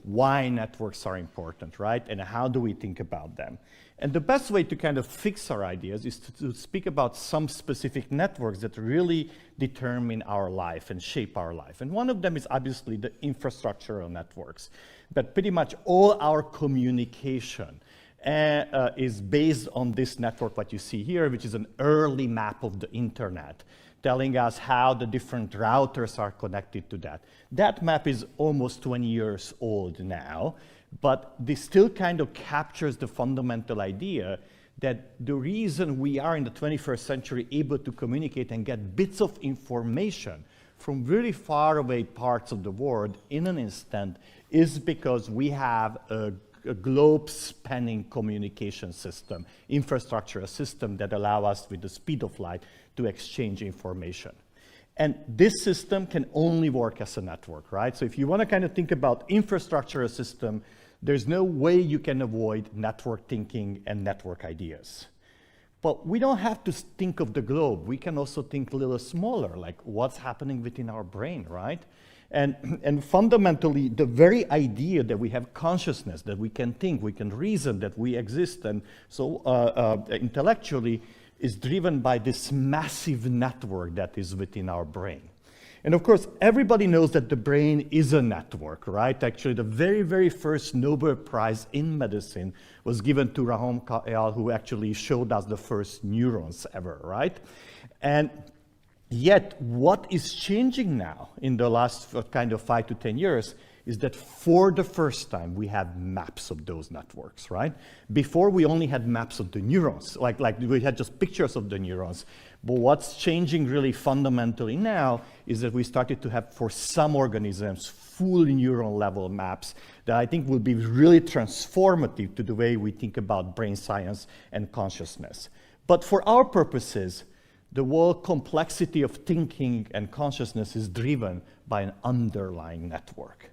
why networks are important, right? And how do we think about them? And the best way to kind of fix our ideas is to speak about some specific networks that really determine our life and shape our life. And one of them is obviously the infrastructural networks. But pretty much all our communication is based on this network, what you see here, which is an early map of the internet, telling us how the different routers are connected to that. That map is almost 20 years old now, but this still kind of captures the fundamental idea that the reason we are in the 21st century able to communicate and get bits of information from really far away parts of the world in an instant is because we have a globe-spanning communication system, infrastructure, a system that allows us with the speed of light to exchange information. And this system can only work as a network, right? So if you want to kind of think about infrastructure as a system, there's no way you can avoid network thinking and network ideas. But we don't have to think of the globe. We can also think a little smaller, like what's happening within our brain, right? And fundamentally, the very idea that we have consciousness, that we can think, we can reason, that we exist, and so intellectually, is driven by this massive network that is within our brain. And of course, everybody knows that the brain is a network, right? Actually, the very, very first Nobel Prize in medicine was given to Rahom Kayal, who actually showed us the first neurons ever, right? And yet, what is changing now in the last kind of 5 to 10 years is that for the first time, we have maps of those networks, right? Before, we only had maps of the neurons, like we had just pictures of the neurons. But what's changing really fundamentally now is that we started to have, for some organisms, full neural level maps that I think will be really transformative to the way we think about brain science and consciousness. But for our purposes, the whole complexity of thinking and consciousness is driven by an underlying network.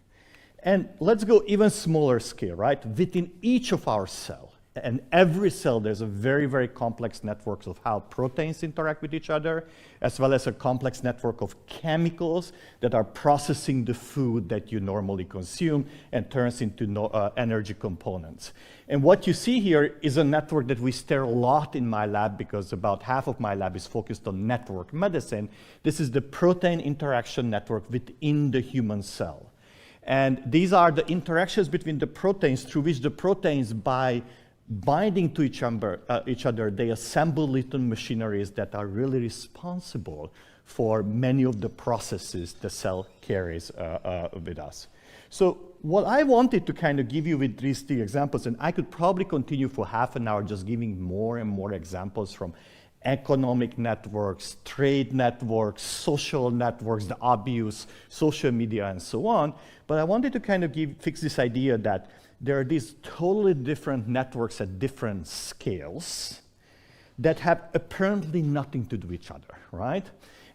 And let's go even smaller scale, right? Within each of our cells, and every cell, there's a very, very complex network of how proteins interact with each other, as well as a complex network of chemicals that are processing the food that you normally consume and turns into energy components. And what you see here is a network that we stare a lot in my lab because about half of my lab is focused on network medicine. This is the protein interaction network within the human cell. And these are the interactions between the proteins through which the proteins, by binding to each other, they assemble little machineries that are really responsible for many of the processes the cell carries with us. So what I wanted to kind of give you with these 3 examples, and I could probably continue for half an hour just giving more and more examples from economic networks, trade networks, social networks, the abuse, social media, and so on. But I wanted to kind of fix this idea that there are these totally different networks at different scales that have apparently nothing to do with each other, right?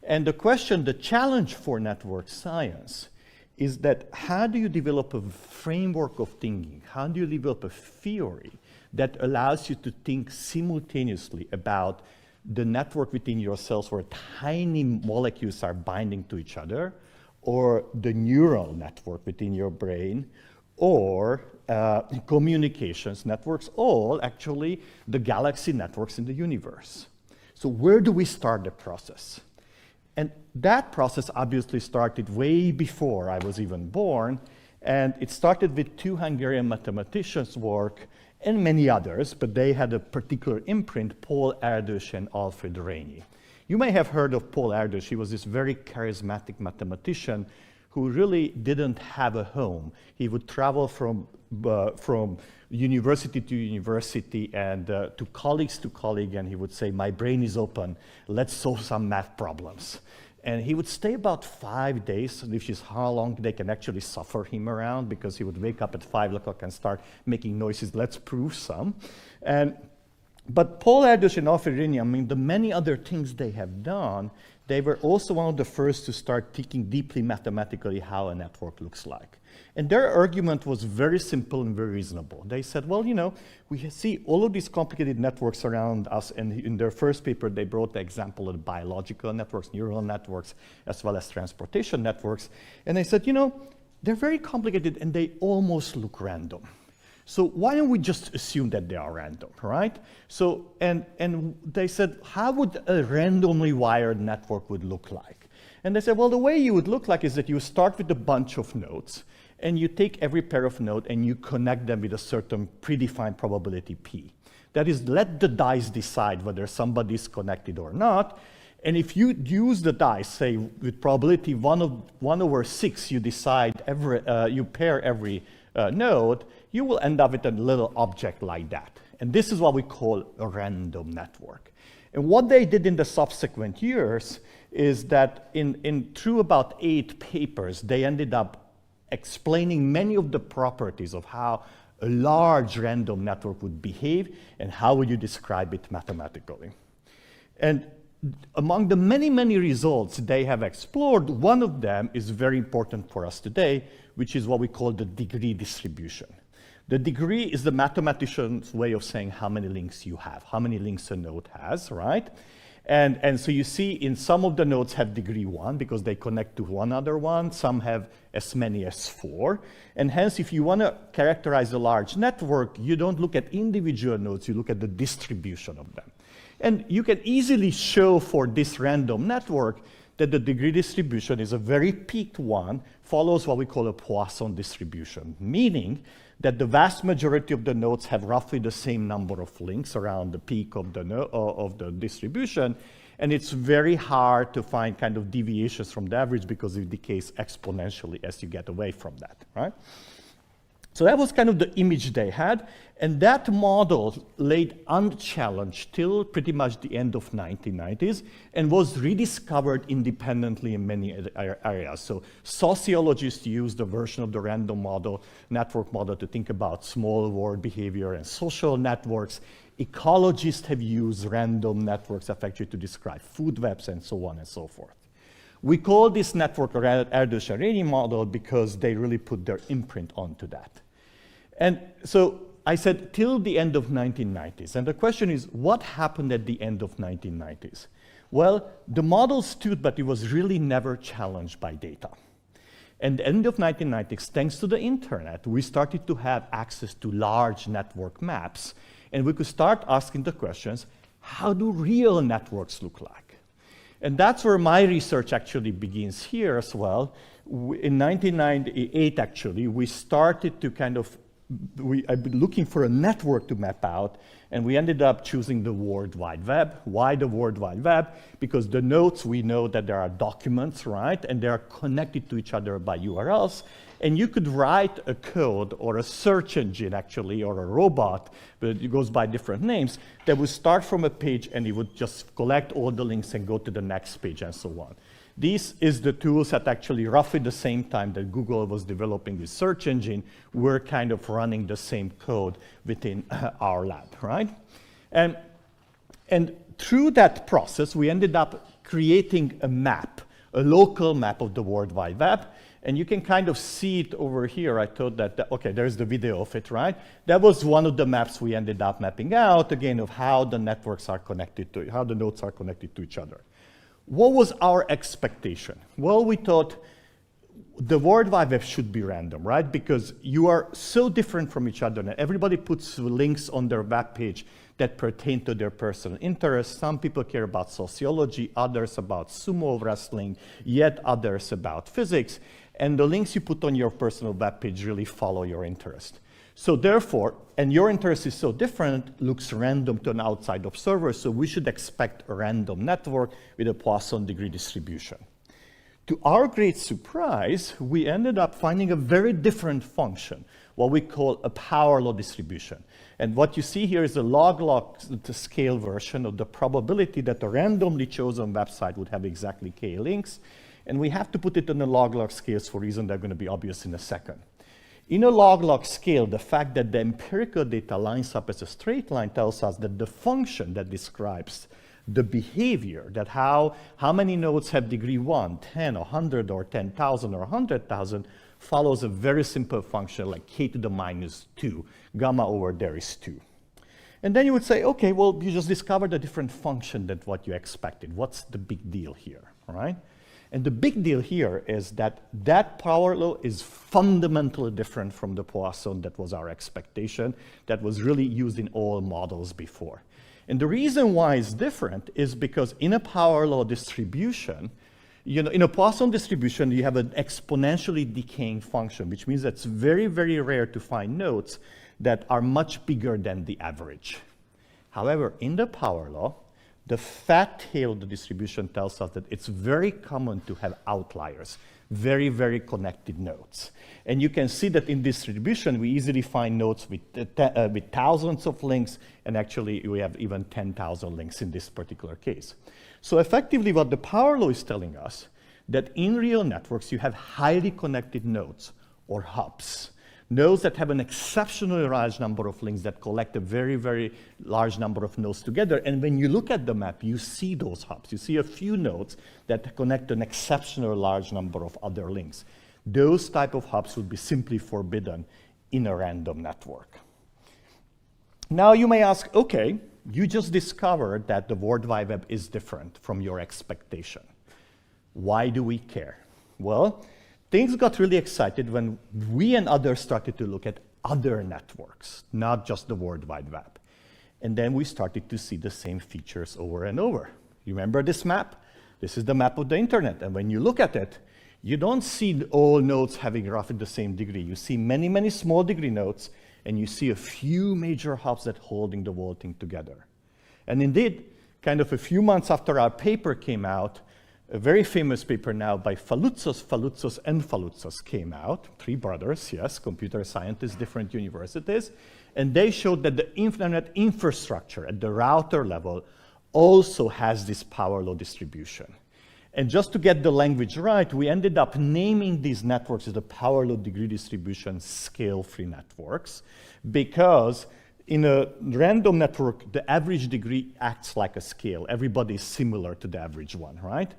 And the question, the challenge for network science is that how do you develop a framework of thinking? How do you develop a theory that allows you to think simultaneously about the network within your cells where tiny molecules are binding to each other, or the neural network within your brain, or communications networks, all actually the galaxy networks in the universe. So where do we start the process? And that process obviously started way before I was even born, and it started with 2 Hungarian mathematicians' work and many others, but they had a particular imprint, Paul Erdős and Alfred Rényi. You may have heard of Paul Erdős. He was this very charismatic mathematician who really didn't have a home. He would travel from university to university and to colleague, and he would say, "My brain is open, let's solve some math problems." And he would stay about 5 days, which is how long they can actually suffer him around, because he would wake up at 5 o'clock and start making noises, "Let's prove some." But Paul Erdős and Alfred Rényi, I mean, the many other things they have done, they were also one of the first to start thinking deeply mathematically how a network looks like. And their argument was very simple and very reasonable. They said, well, you know, we see all of these complicated networks around us, and in their first paper, they brought the example of biological networks, neural networks, as well as transportation networks. And they said, you know, they're very complicated and they almost look random. So why don't we just assume that they are random, right? So, and they said, how would a randomly wired network would look like? And they said, well, the way you would look like is that you start with a bunch of nodes, and you take every pair of nodes and you connect them with a certain predefined probability P. That is, let the dice decide whether somebody is connected or not. And if you use the dice, say with probability 1/6, you decide you pair every node, you will end up with a little object like that. And this is what we call a random network. And what they did in the subsequent years is that through about 8 papers, they ended up explaining many of the properties of how a large random network would behave and how would you describe it mathematically. And among the many, many results they have explored, one of them is very important for us today, which is what we call the degree distribution. The degree is the mathematician's way of saying how many links you have, how many links a node has, right? And so you see in some of the nodes have degree 1 because they connect to one other one. Some have as many as 4. And hence, if you want to characterize a large network, you don't look at individual nodes, you look at the distribution of them. And you can easily show for this random network that the degree distribution is a very peaked one, follows what we call a Poisson distribution, meaning that the vast majority of the nodes have roughly the same number of links around the peak of the distribution, and it's very hard to find kind of deviations from the average because it decays exponentially as you get away from that, right? So that was kind of the image they had, and that model laid unchallenged till pretty much the end of 1990s and was rediscovered independently in many areas. So sociologists used a version of the random model, network model, to think about small world behavior and social networks. Ecologists have used random networks effectively to describe food webs and so on and so forth. We call this network a Erdős-Arényi model because they really put their imprint onto that. And so I said till the end of 1990s. And the question is, what happened at the end of 1990s? Well, the model stood, but it was really never challenged by data. And the end of 1990s, thanks to the internet, we started to have access to large network maps. And we could start asking the questions, how do real networks look like? And that's where my research actually begins here as well. In 1998, actually, we started to kind of, I've been looking for a network to map out, and we ended up choosing the World Wide Web. Why the World Wide Web? Because the nodes, we know that there are documents, right? And they are connected to each other by URLs. And you could write a code or a search engine, actually, or a robot, but it goes by different names, that would start from a page and it would just collect all the links and go to the next page and so on. These is the tools at actually roughly the same time that Google was developing the search engine, we're kind of running the same code within our lab, right? And through that process, we ended up creating a map, a local map of the World Wide Web. And you can kind of see it over here. I thought that, okay, there's the video of it, right? That was one of the maps we ended up mapping out, again, of how the networks are connected to, how the nodes are connected to each other. What was our expectation? Well, we thought the World Wide Web should be random, right? Because you are so different from each other, and everybody puts links on their web page that pertain to their personal interests. Some people care about sociology, others about sumo wrestling, yet others about physics. And the links you put on your personal web page really follow your interest. So therefore, and your interest is so different, looks random to an outside observer, so we should expect a random network with a Poisson degree distribution. To our great surprise, we ended up finding a very different function, what we call a power law distribution. And what you see here is a log-log scale version of the probability that a randomly chosen website would have exactly k links. And we have to put it on a log-log scales for reasons that are going to be obvious in a second. In a log-log scale, the fact that the empirical data lines up as a straight line tells us that the function that describes the behavior, that how many nodes have degree 1, 10, 100, or 10,000, or 100,000, follows a very simple function like k to the minus 2. Gamma over there is 2. And then you would say, okay, well, you just discovered a different function than what you expected. What's the big deal here, right? And the big deal here is that that power law is fundamentally different from the Poisson that was our expectation, that was really used in all models before. And the reason why it's different is because in a power law distribution, you know, in a Poisson distribution, you have an exponentially decaying function, which means that it's very, very rare to find nodes that are much bigger than the average. However, in the power law, the fat tail of the distribution tells us that it's very common to have outliers, very, very connected nodes. And you can see that in distribution, we easily find nodes with thousands of links, and actually we have even 10,000 links in this particular case. So effectively what the power law is telling us, that in real networks you have highly connected nodes, or hubs. Nodes that have an exceptionally large number of links that collect a very, very large number of nodes together. And when you look at the map, you see those hubs. You see a few nodes that connect an exceptionally large number of other links. Those type of hubs would be simply forbidden in a random network. Now you may ask, okay, you just discovered that the World Wide Web is different from your expectation. Why do we care? Well, things got really excited when we and others started to look at other networks, not just the World Wide Web. And then we started to see the same features over and over. You remember this map? This is the map of the internet. And when you look at it, you don't see all nodes having roughly the same degree. You see many, many small degree nodes, and you see a few major hubs that holding the whole thing together. And indeed, kind of a few months after our paper came out, a very famous paper now by Faloutzos and Faloutzos came out, three brothers, yes, computer scientists, different universities, and they showed that the internet infrastructure at the router level also has this power law distribution. And just to get the language right, we ended up naming these networks as the power law degree distribution scale-free networks, because in a random network, the average degree acts like a scale. Everybody is similar to the average one, right?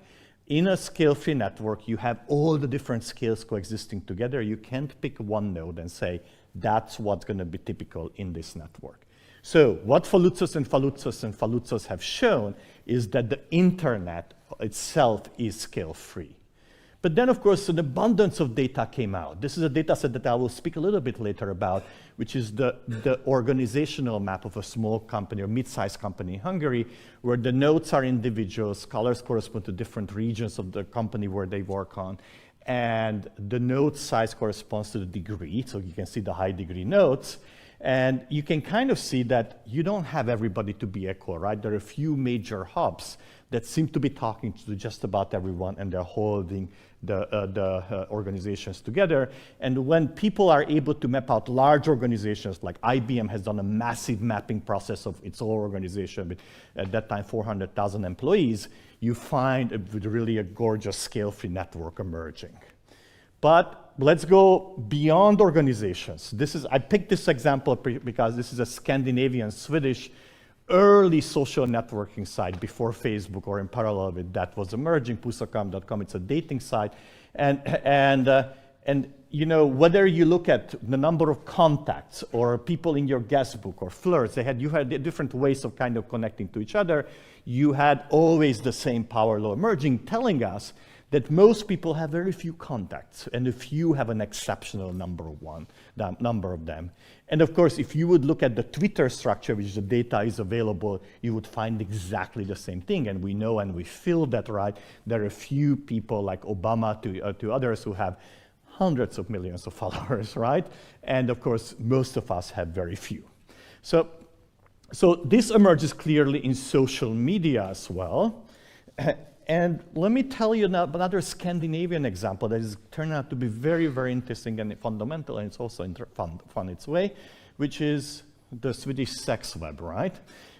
In a scale-free network, you have all the different scales coexisting together. You can't pick one node and say, that's what's going to be typical in this network. So what Faloutzos have shown is that the internet itself is scale-free. But then, of course, an abundance of data came out. This is a data set that I will speak a little bit later about, which is the organizational map of a small company or mid-sized company in Hungary, where the nodes are individuals, colors correspond to different regions of the company where they work on, and the node size corresponds to the degree, so you can see the high degree nodes. And you can kind of see that you don't have everybody to be equal, right? There are a few major hubs that seem to be talking to just about everyone, and they're holding the organizations together. And when people are able to map out large organizations, like IBM has done a massive mapping process of its whole organization with, at that time, 400,000 employees, you find really a gorgeous scale-free network emerging. But let's go beyond organizations. I picked this example because this is a Scandinavian, Swedish, early social networking site before Facebook, or in parallel with that was emerging, Pussakam.com. It's a dating site. And you know, whether you look at the number of contacts or people in your guest book or flirts, you had different ways of kind of connecting to each other. You had always the same power law emerging, telling us that most people have very few contacts, and a few have an exceptional number of them. And of course, if you would look at the Twitter structure, which the data is available, you would find exactly the same thing. And we know, and we feel that, right? There are a few people like Obama to others who have hundreds of millions of followers, right? And of course, most of us have very few. So this emerges clearly in social media as well. And let me tell you now another Scandinavian example that has turned out to be very, very interesting and fundamental, and it's also fun its way, which is the Swedish sex web, right?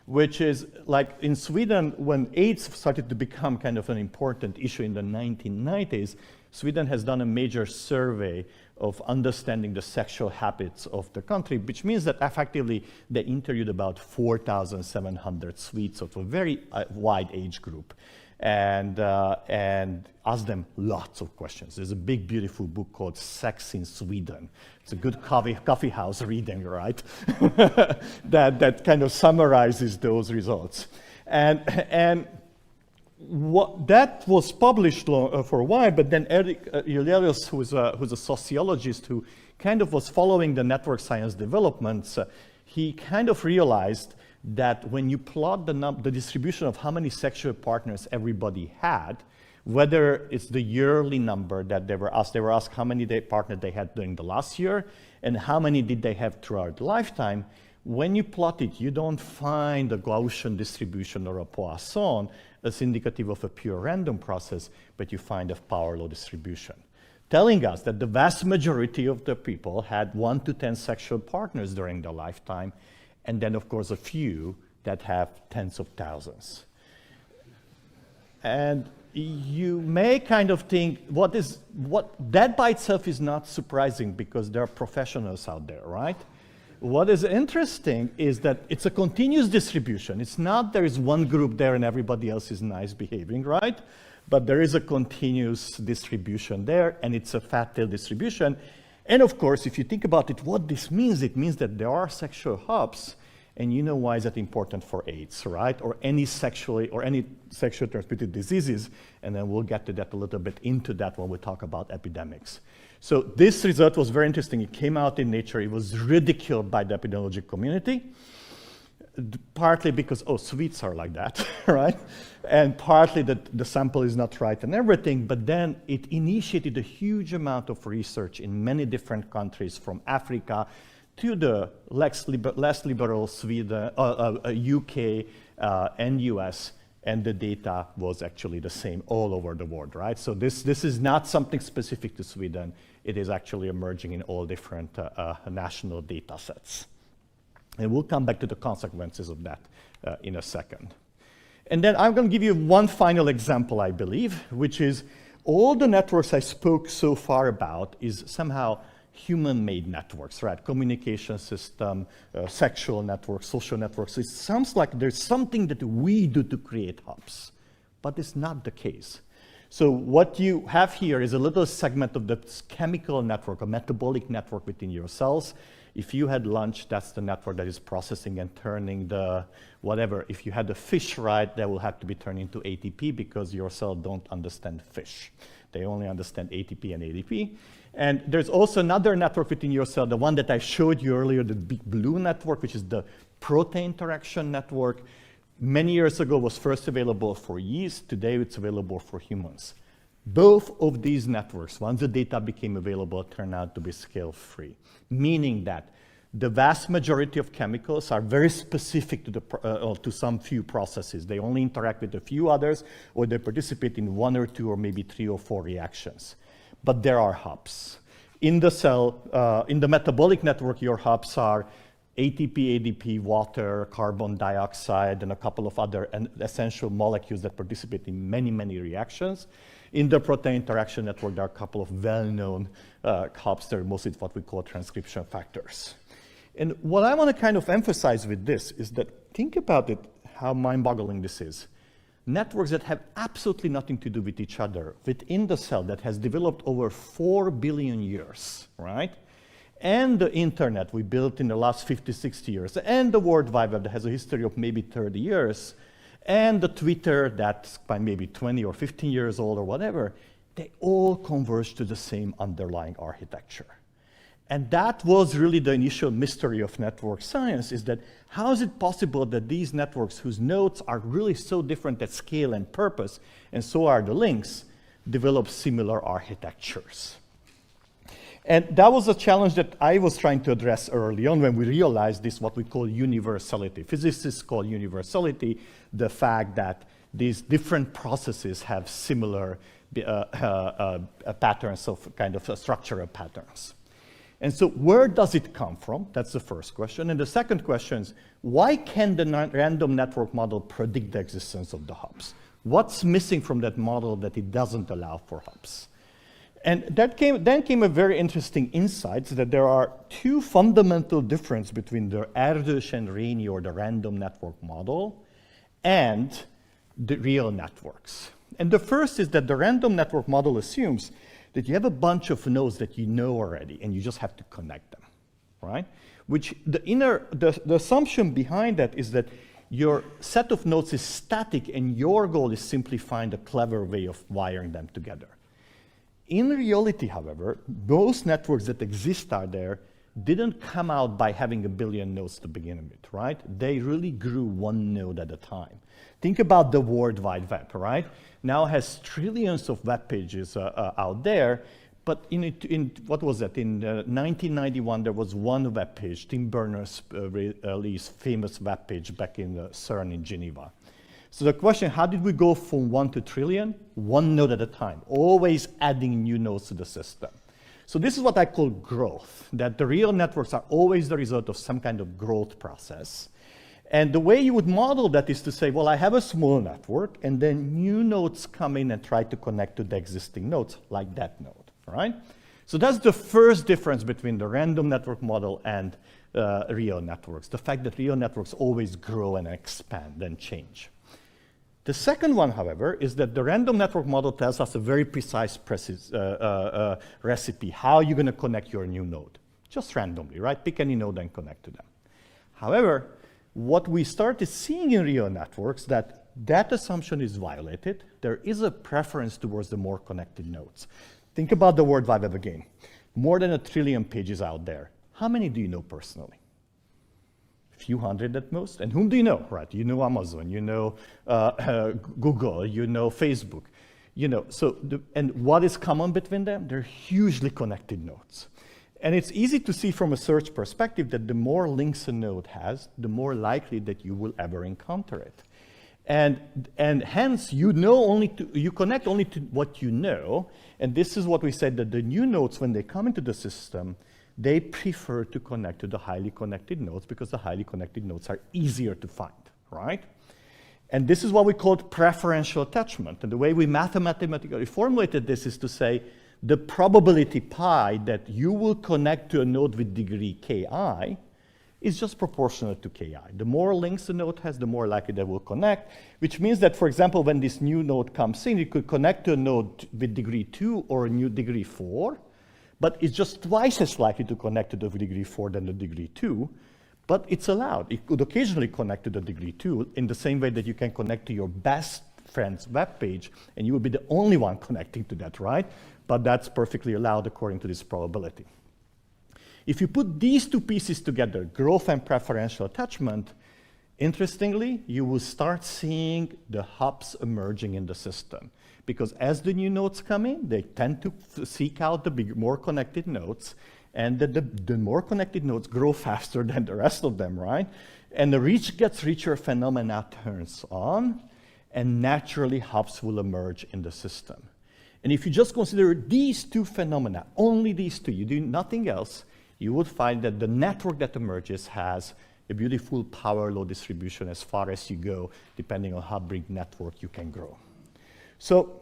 Which is like in Sweden, when AIDS started to become kind of an important issue in the 1990s, Sweden has done a major survey of understanding the sexual habits of the country, which means that effectively they interviewed about 4,700 Swedes of a very wide age group. And ask them lots of questions. There's a big, beautiful book called Sex in Sweden. It's a good coffee house reading, right? that kind of summarizes those results. And that was published for a while, but then Eric Eulerius, who's a sociologist who kind of was following the network science developments, he kind of realized that when you plot the distribution of how many sexual partners everybody had, whether it's the yearly number that they were asked how many partners they had during the last year, and how many did they have throughout the lifetime, when you plot it, you don't find a Gaussian distribution or a Poisson as indicative of a pure random process, but you find a power law distribution, telling us that the vast majority of the people had 1 to 10 sexual partners during their lifetime, and then, of course, a few that have tens of thousands. And you may kind of think, that by itself is not surprising because there are professionals out there, right? What is interesting is that it's a continuous distribution. It's not there is one group there and everybody else is nice behaving, right? But there is a continuous distribution there, and it's a fat tail distribution. And of course, if you think about it, what this means, it means that there are sexual hubs, and you know why is that important for AIDS, right? Or any sexually transmitted diseases, and then we'll get to that a little bit into that when we talk about epidemics. So this result was very interesting. It came out in Nature. It was ridiculed by the epidemiology community, partly because, oh, Swedes are like that, right? And partly that the sample is not right and everything, but then it initiated a huge amount of research in many different countries, from Africa to the less liberal Sweden, UK and US, and the data was actually the same all over the world, right? So this is not something specific to Sweden. It is actually emerging in all different national data sets. And we'll come back to the consequences of that in a second. And then I'm going to give you one final example, I believe, which is all the networks I spoke so far about is somehow human-made networks, right? Communication system, sexual networks, social networks. It sounds like there's something that we do to create hubs, but it's not the case. So what you have here is a little segment of the chemical network, a metabolic network within your cells. If you had lunch, that's the network that is processing and turning the whatever. If you had a fish, right, that will have to be turned into ATP because your cells don't understand fish. They only understand ATP and ADP. And there's also another network within your cell, the one that I showed you earlier, the big blue network, which is the protein interaction network. Many years ago was first available for yeast. Today it's available for humans. Both of these networks, once the data became available, turned out to be scale-free, meaning that the vast majority of chemicals are very specific to some few processes. They only interact with a few others, or they participate in 1 or 2 or maybe 3 or 4 reactions. But there are hubs. In the cell, in the metabolic network, your hubs are ATP, ADP, water, carbon dioxide, and a couple of other essential molecules that participate in many, many reactions. In the protein interaction network, there are a couple of well-known hubs. They're mostly what we call transcription factors. And what I want to kind of emphasize with this is that think about it, how mind-boggling this is. Networks that have absolutely nothing to do with each other within the cell that has developed over 4 billion years, right? And the internet we built in the last 50, 60 years, and the World Wide Web that has a history of maybe 30 years, and the Twitter that's by maybe 20 or 15 years old or whatever, they all converge to the same underlying architecture. And that was really the initial mystery of network science, is that how is it possible that these networks, whose nodes are really so different at scale and purpose, and so are the links, develop similar architectures? And that was a challenge that I was trying to address early on when we realized this, what we call universality. Physicists call universality the fact that these different processes have similar patterns of kind of structural patterns. And so where does it come from? That's the first question. And the second question is, why can the random network model predict the existence of the hubs? What's missing from that model that it doesn't allow for hubs? And then came a very interesting insight that there are 2 fundamental differences between the Erdős and Rényi, or the random network model, and the real networks. And the first is that the random network model assumes that you have a bunch of nodes that you know already, and you just have to connect them, right? Which the assumption behind that is that your set of nodes is static and your goal is simply find a clever way of wiring them together. In reality, however, most networks that exist out there didn't come out by having a billion nodes to begin with, right? They really grew one node at a time. Think about the World Wide Web, right? Now has trillions of web pages out there, but what was that? In 1991, there was one web page, Tim Berners-Lee's famous web page back in CERN in Geneva. So the question, how did we go from 1 to trillion? One node at a time, always adding new nodes to the system. So this is what I call growth, that the real networks are always the result of some kind of growth process. And the way you would model that is to say, well, I have a small network, and then new nodes come in and try to connect to the existing nodes, like that node, right? So that's the first difference between the random network model and real networks, the fact that real networks always grow and expand and change. The second one, however, is that the random network model tells us a very precise recipe, how you're going to connect your new node, just randomly, right? Pick any node and connect to them. However, what we started seeing in real networks, that assumption is violated. There is a preference towards the more connected nodes. Think about the World Wide Web again. More than 1 trillion pages out there. How many do you know personally? A few hundred at most. And whom do you know, right? You know Amazon, you know Google, you know Facebook. You know, and what is common between them? They're hugely connected nodes. And it's easy to see from a search perspective that the more links a node has, the more likely that you will ever encounter it. And hence, you connect only to what you know. And this is what we said, that the new nodes, when they come into the system, they prefer to connect to the highly connected nodes because the highly connected nodes are easier to find, right? And this is what we call preferential attachment. And the way we mathematically formulated this is to say, the probability pi that you will connect to a node with degree ki is just proportional to ki. The more links a node has, the more likely they will connect, which means that, for example, when this new node comes in, it could connect to a node with degree 2 or a new degree 4, but it's just twice as likely to connect to the degree 4 than the degree 2, but it's allowed. It could occasionally connect to the degree 2 in the same way that you can connect to your best friend's web page, and you will be the only one connecting to that, right? But that's perfectly allowed according to this probability. If you put these two pieces together, growth and preferential attachment, interestingly, you will start seeing the hubs emerging in the system. Because as the new nodes come in, they tend to seek out the more connected nodes, and the more connected nodes grow faster than the rest of them, right? And the rich gets richer phenomena turns on, and naturally hubs will emerge in the system. And if you just consider these two phenomena, only these two, you do nothing else, you would find that the network that emerges has a beautiful power law distribution as far as you go, depending on how big network you can grow. So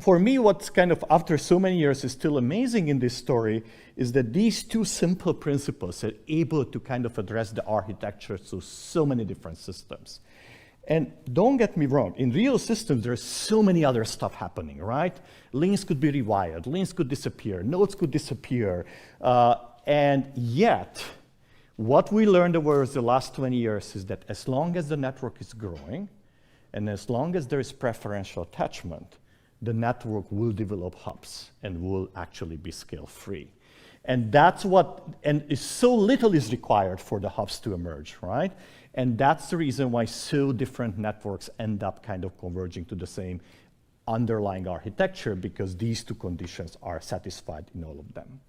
for me, what's kind of, after so many years, is still amazing in this story is that these two simple principles are able to kind of address the architecture to so many different systems. And don't get me wrong, in real systems, there's so many other stuff happening, right? Links could be rewired, links could disappear, nodes could disappear, and yet, what we learned over the last 20 years is that as long as the network is growing, and as long as there is preferential attachment, the network will develop hubs and will actually be scale-free. And that's and so little is required for the hubs to emerge, right? And that's the reason why so different networks end up kind of converging to the same underlying architecture, because these two conditions are satisfied in all of them.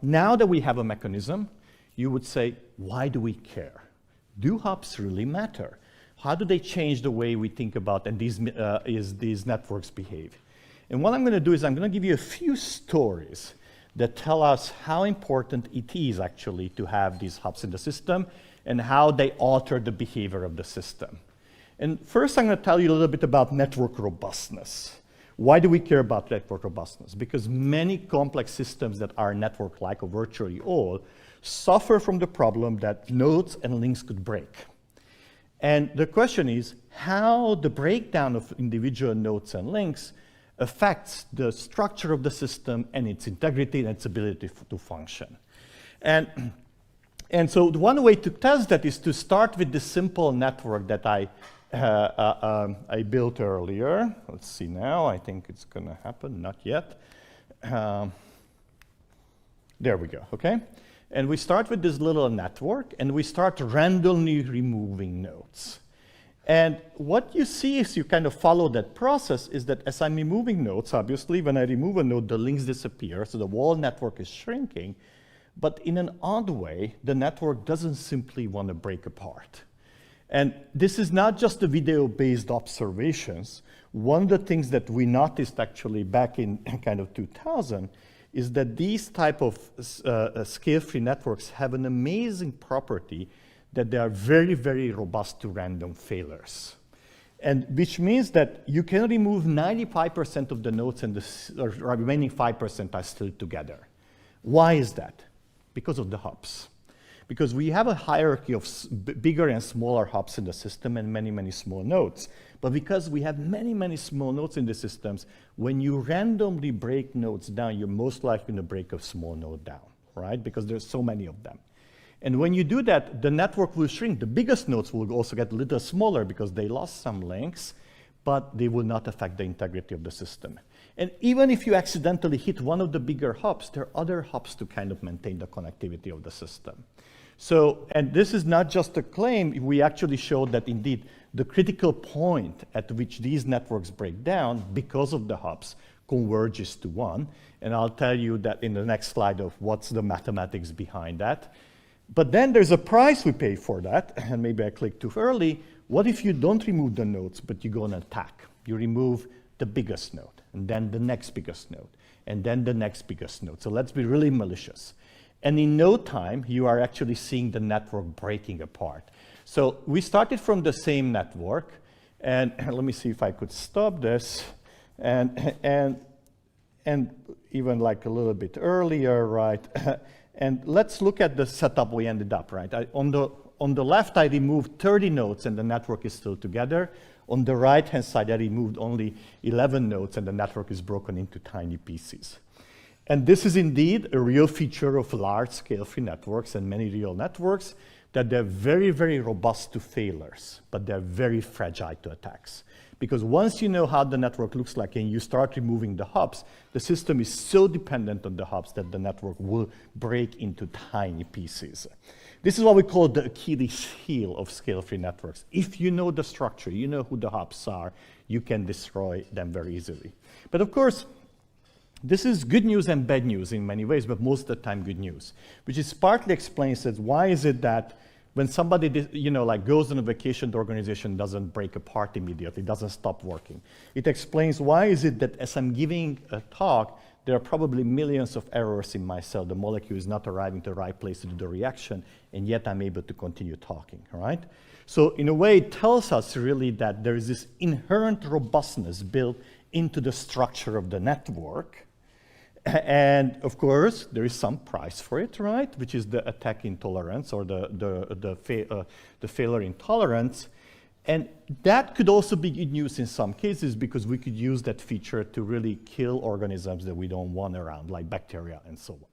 Now that we have a mechanism, you would say, why do we care? Do hubs really matter? How do they change the way we think about and these networks behave? And what I'm going to do is I'm going to give you a few stories that tell us how important it is actually to have these hubs in the system and how they alter the behavior of the system. And first, I'm going to tell you a little bit about network robustness. Why do we care about network robustness? Because many complex systems that are network-like, or virtually all, suffer from the problem that nodes and links could break. And the question is how the breakdown of individual nodes and links affects the structure of the system and its integrity and its ability to function. And And so one way to test that is to start with the simple network that I built earlier. Let's see now. I think it's going to happen. Not yet. There we go. Okay. And we start with this little network, and we start randomly removing nodes. And what you see if you kind of follow that process is that as I'm removing nodes, obviously, when I remove a node, the links disappear, so the whole network is shrinking. But in an odd way, the network doesn't simply want to break apart. And this is not just the video-based observations. One of the things that we noticed actually back in kind of 2000 is that these type of scale-free networks have an amazing property that they are very, very robust to random failures. And which means that you can remove 95% of the nodes and the remaining 5% are still together. Why is that? Because of the hubs. Because we have a hierarchy of bigger and smaller hubs in the system and many, many small nodes. But because we have many, many small nodes in the systems, when you randomly break nodes down, you're most likely going to break a small node down, right? Because there's so many of them. And when you do that, the network will shrink. The biggest nodes will also get a little smaller because they lost some links, but they will not affect the integrity of the system. And even if you accidentally hit one of the bigger hubs, there are other hubs to kind of maintain the connectivity of the system. So, and this is not just a claim, we actually showed that indeed the critical point at which these networks break down because of the hubs converges to one. And I'll tell you that in the next slide of what's the mathematics behind that. But then there's a price we pay for that, and maybe I clicked too early. What if you don't remove the nodes, but you go on attack? You remove the biggest node, and then the next biggest node, and then the next biggest node. So let's be really malicious. And in no time, you are actually seeing the network breaking apart. So we started from the same network, and let me see if I could stop this, and even like a little bit earlier, right? And let's look at the setup we ended up, right? On the left, I removed 30 nodes, and the network is still together. On the right-hand side, I removed only 11 nodes, and the network is broken into tiny pieces. And this is indeed a real feature of large-scale free networks and many real networks, that they're very, very robust to failures, but they're very fragile to attacks. Because once you know how the network looks like and you start removing the hubs, the system is so dependent on the hubs that the network will break into tiny pieces. This is what we call the Achilles heel of scale-free networks. If you know the structure, you know who the hubs are, you can destroy them very easily. But of course, this is good news and bad news in many ways, but most of the time good news, which is partly explains that why is it that when somebody goes on a vacation, the organization doesn't break apart immediately, doesn't stop working. It explains why is it that as I'm giving a talk, there are probably millions of errors in my cell. The molecule is not arriving to the right place to do the reaction, and yet I'm able to continue talking, all right? So in a way, it tells us really that there is this inherent robustness built into the structure of the network. And of course, there is some price for it, right? Which is the attack intolerance or the failure intolerance. And that could also be good news in some cases because we could use that feature to really kill organisms that we don't want around, like bacteria and so on.